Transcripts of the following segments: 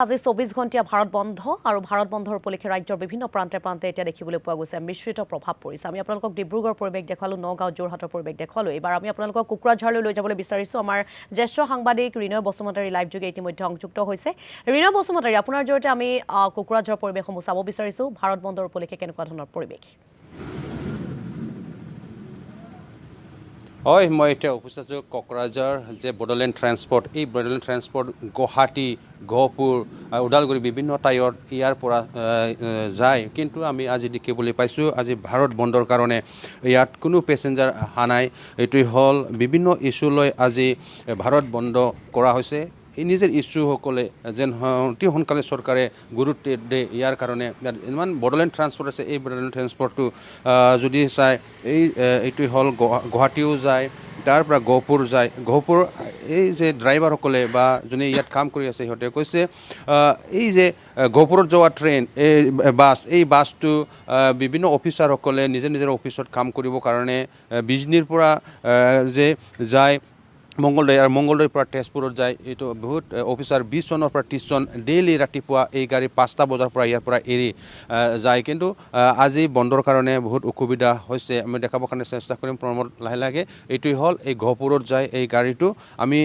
আজি ২৪ ঘণ্টীয়া ভাৰত বন্ধ আৰু ভাৰত বন্ধৰ উপলক্ষে ৰাজ্যৰ বিভিন্ন প্ৰান্তে প্ৰান্তে এতিয়া দেখিবলৈ পোৱা গৈছে মিশ্ৰিত প্ৰভাৱ পৰিছে। আমি আপোনালোকক ডিব্ৰুগড়ৰ পৰিৱেশ দেখুৱালো, নগাঁও যোৰহাটৰ পৰিৱেশ দেখুৱালো। এইবাৰ আমি আপোনালোকক কোকৰাঝাৰলৈ লৈ যাবলৈ বিচাৰিছোঁ। আমাৰ জ্যেষ্ঠ সাংবাদিক ৰিনয় বসুমতাৰী লাইভ যোগে ইতিমধ্যে সংযুক্ত হৈছে। ৰিনয় বসুমতাৰী, আপোনাৰ জৰিয়তে আমি কোকৰাঝাৰৰ পৰিৱেশসমূহ চাব বিচাৰিছোঁ। ভাৰত বন্ধৰ উপলক্ষে কেনেকুৱা ধৰণৰ পৰিৱেশ? হয়, মই এতিয়া উপস্থিত আছোঁ কোকৰাঝাৰ যে বড়োলেণ্ড ট্ৰেন্সপৰ্ট, এই বড়োলেণ্ড ট্ৰেন্সপৰ্ট গুৱাহাটী, গহপুৰ, ওদালগুৰি বিভিন্ন ঠাইত ইয়াৰ পৰা যায়। কিন্তু আমি আজি দেখিবলৈ পাইছোঁ আজি ভাৰত বন্ধৰ কাৰণে ইয়াত কোনো পেচেঞ্জাৰ অহা নাই। এইটোৱে হ'ল বিভিন্ন ইছ্যু লৈ আজি ভাৰত বন্ধ কৰা হৈছে। এই নিজৰ ইছ্যুসকলে যেন অতি সোনকালে চৰকাৰে গুৰুত্ব দিয়ে। ইয়াৰ কাৰণে ইমান বড়োলেণ্ড ট্ৰান্সপৰ্ট আছে, এই বড়োলেণ্ড ট্ৰান্সপৰ্টটো যদি চাই এইটোৱে হ'ল গুৱাহাটীও যায়, তাৰ পৰা গহপুৰ যায়। গহপুৰ এই যে ড্ৰাইভাৰসকলে বা যোনে ইয়াত কাম কৰি আছে সিহঁতে কৈছে এই যে গহপুৰত যোৱা ট্ৰেইন এই বাছটো বিভিন্ন অফিচাৰসকলে নিজৰ অফিচত কাম কৰিবৰ কাৰণে বিজনীৰ পৰা যে যায় মংগলদৈ আৰু মংগলদৈৰ পৰা তেজপুৰত যায়। এইটো বহুত অফিচাৰ 20 জনৰ পৰা 30 জন ডেইলি ৰাতিপুৱা এই গাড়ী 5টা বজাৰ পৰা ইয়াৰ পৰা এৰি যায়। কিন্তু আজি বন্ধৰ কাৰণে বহুত অসুবিধা হৈছে। আমি দেখাবৰ কাৰণে চেষ্টা কৰিম প্ৰমোদ লাহে লাহে। এইটোৱে হ'ল এই গহপুৰত যায় এই গাড়ীটো। আমি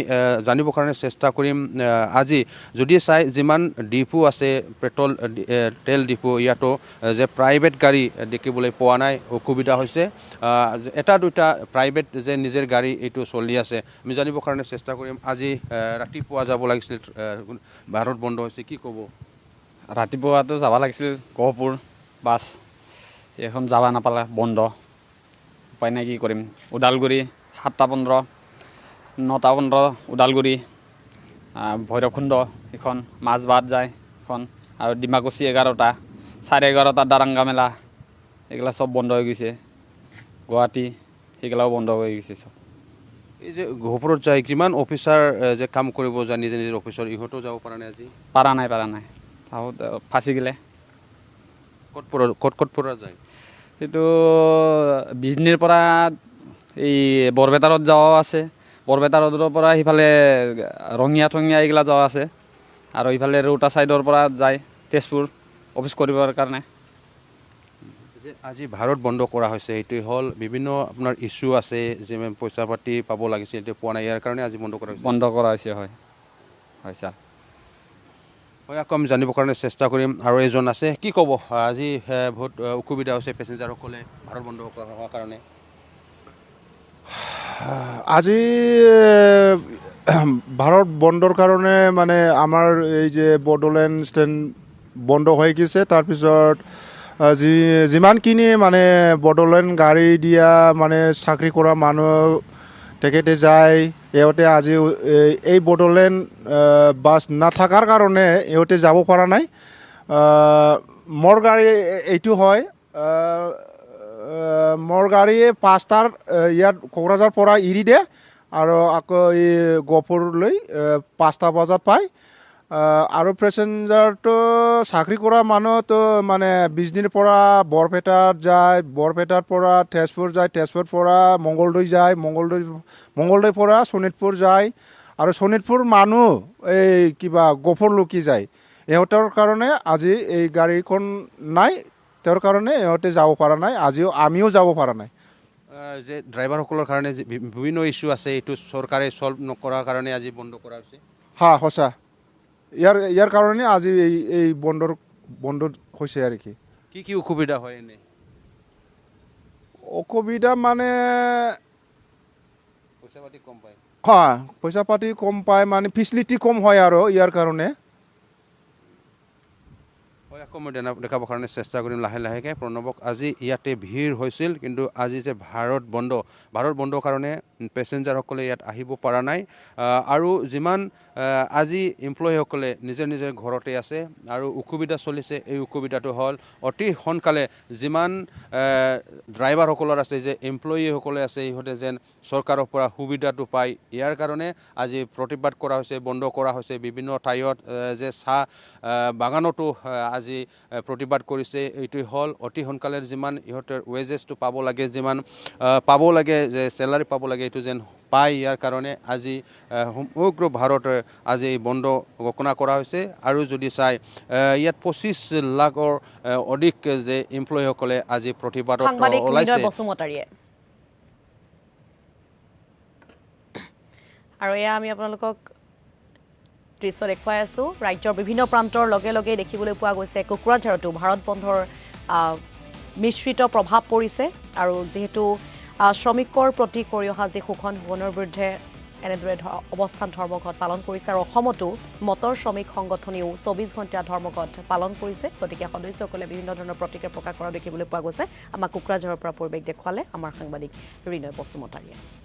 জানিবৰ কাৰণে চেষ্টা কৰিম আজি যদি চাই যিমান ডিপু আছে পেট্ৰল তেল ডিপু, ইয়াতো যে প্ৰাইভেট গাড়ী দেখিবলৈ পোৱা নাই, অসুবিধা হৈছে। এটা দুটা প্ৰাইভেট যে নিজৰ গাড়ী এইটো চলি আছে। আমি জানিবৰ কাৰণে চেষ্টা কৰিম। আজি ৰাতিপুৱা যাব লাগিছিল, ভাৰত বন্ধ হৈছে, কি ক'ব? ৰাতিপুৱাটো যাব লাগিছিল গহপুৰ বাছ, এখন যাব নাপালে বন্ধ, উপায় নাই কি কৰিম। ওদালগুৰি 7:15, 9:15 ওদালগুৰি, ভৈৰৱকুণ্ড এখন, মাজবাট যায় এখন, আৰু ডিমাকুচি 11টা, 11:30 দাৰাংগা মেলা, এইগিলা চব বন্ধ হৈ গৈছে। গুৱাহাটী সেইগিলাও বন্ধ হৈ গৈছে চব। এই যে গহপুৰত যায় কিমান অফিচাৰ যে কাম কৰিব যায় নিজৰ অফিচৰ, ইহঁতেও যাব পৰা নাই আজি? পাৰা নাই ফাঁচি গ'লে। ক'ত পৰা যায়? সেইটো বিজনীৰ পৰা এই বৰপেটাৰত যোৱাও আছে, বৰপেটাৰৰ পৰা সিফালে ৰঙিয়া থঙিয়া এইগিলা যোৱা আছে, আৰু ইফালে ৰৌতা ছাইডৰ পৰা যায় তেজপুৰ অফিচ কৰিবৰ কাৰণে। আজি ভাৰত বন্ধ কৰা হৈছে, এইটোৱে হ'ল বিভিন্ন আপোনাৰ ইছ্যু আছে যে পইচা পাতি পাব লাগিছিল, এইটো পোৱা নাই, ইয়াৰ কাৰণে আজি বন্ধ কৰা হৈছে। হয় ছাৰ। হয়, আকৌ আমি জানিবৰ কাৰণে চেষ্টা কৰিম। আৰু এজন আছে, কি ক'ব? আজি বহুত অসুবিধা হৈছে পেচেঞ্জাৰসকলে ভাৰত বন্ধ হোৱাৰ কাৰণে। আজি ভাৰত বন্ধৰ কাৰণে মানে আমাৰ এই যে বড়োলেণ্ড ষ্টেণ্ড বন্ধ হৈ গৈছে। তাৰপিছত যিমানখিনি মানে বড়োলেণ্ড গাড়ী দিয়া মানে চাকৰি কৰা মানুহ তেখেতে যায়, ইহঁতে আজি এই বড়োলেণ্ড বাছ নাথাকাৰ কাৰণে ইহঁতে যাব পৰা নাই। মোৰ গাড়ী এইটো হয়, মোৰ গাড়ীয়ে 5টাৰ ইয়াত কোকৰাঝাৰ পৰা এৰি দিয়ে আৰু আকৌ এই গহপুৰলৈ 5টা বজাত পায়। আৰু পেচেঞ্জাৰটো চাকৰি কৰা মানুহতো মানে বিজনীৰ পৰা বৰপেটাত যায়, বৰপেটাৰ পৰা তেজপুৰ যায়, তেজপুৰৰ পৰা মংগলদৈ যায়, মংগলদৈৰ পৰা শোণিতপুৰ যায়, আৰু শোণিতপুৰ মানুহ এই কিবা গহপুৰলৈকে যায়। ইহঁতৰ কাৰণে আজি এই গাড়ীখন নাই, তেওঁৰ কাৰণে ইহঁতে যাব পৰা নাই। আমিও যাব পৰা নাই। যে ড্ৰাইভাৰসকলৰ কাৰণে যে বিভিন্ন ইছ্যু আছে, এইটো চৰকাৰে ছল্ভ নকৰাৰ কাৰণে আজি বন্ধ কৰা হৈছে। সঁচা, ইয়াৰ কাৰণে আজি এই বন্ধ হৈছে আৰু কি অসুবিধা হয় এনে? অসুবিধা মানে পইচা পাতি কম পায়। পইচা পাতি কম পায়, মানে ফেচিলিটি কম হয় আৰু ইয়াৰ কাৰণে। হয়, আকৌ মই দেখাবৰ কাৰণে চেষ্টা কৰিম লাহে লাহেকৈ প্ৰণৱক। আজি ইয়াতে ভিৰ হৈছিল, কিন্তু আজি যে ভাৰত বন্ধৰ কাৰণে পেচেঞ্জাৰসকলে ইয়াত আহিব পৰা নাই। আৰু যিমান আজি এমপ্লয়ীসকলে নিজৰ ঘৰতে আছে আৰু অসুবিধা চলিছে, এই অসুবিধাটো হ'ল অতি সোনকালে যিমান ড্ৰাইভাৰসকলৰ আছে, যে এমপ্লয়ীসকলে আছে, ইহঁতে যেন চৰকাৰৰ পৰা সুবিধাটো পায়। ইয়াৰ কাৰণে আজি প্ৰতিবাদ কৰা হৈছে, বন্ধ কৰা হৈছে। বিভিন্ন ঠাইত যে চাহ বাগানতো আজি প্ৰতিবাদ কৰিছে এইটো হ'ল অতি সোনকালে যিমান ইহঁতৰ ৱেজেছটো পাব লাগে যিমান পাব লাগে যে চেলাৰী পাব লাগে এইটো যেন পায় ইয়াৰ কাৰণে আজি সমগ্ৰ ভাৰতে আজি এই বন্ধ ঘোষণা কৰা হৈছে আৰু যদি চাই ইয়াত 25 লাখৰ অধিক যে এমপ্লয়ীসকলে আজি প্ৰতিবাদত সাংবাদিক ওলাইছে বিনয় বসুমতাৰীয়ে আৰু এয়া আমি আপোনালোকক দৃশ্য দেখুৱাই আছোঁ ৰাজ্যৰ বিভিন্ন প্ৰান্তৰ লগে লগে দেখিবলৈ পোৱা গৈছে কোকৰাঝাৰতো ভাৰত বন্ধৰ মিশ্ৰিত প্ৰভাৱ পৰিছে আৰু যিহেতু শ্ৰমিকৰ প্ৰতি কৰি অহা যি শোষণ ভৱনৰ বিৰুদ্ধে এনেদৰে অৱস্থান ধৰ্মঘট পালন কৰিছে আৰু অসমতো মটৰ শ্ৰমিক সংগঠনেও 24 ঘণ্টা ধৰ্মঘট পালন কৰিছে গতিকে সদস্যসকলে বিভিন্ন ধৰণৰ প্ৰতিক্ৰিয়া প্ৰকাশ কৰা দেখিবলৈ পোৱা গৈছে আমাক কোকৰাঝাৰৰ পৰা পৰিৱেশ দেখুৱালে আমাৰ সাংবাদিক ৰিনয় বসুমতাৰীয়ে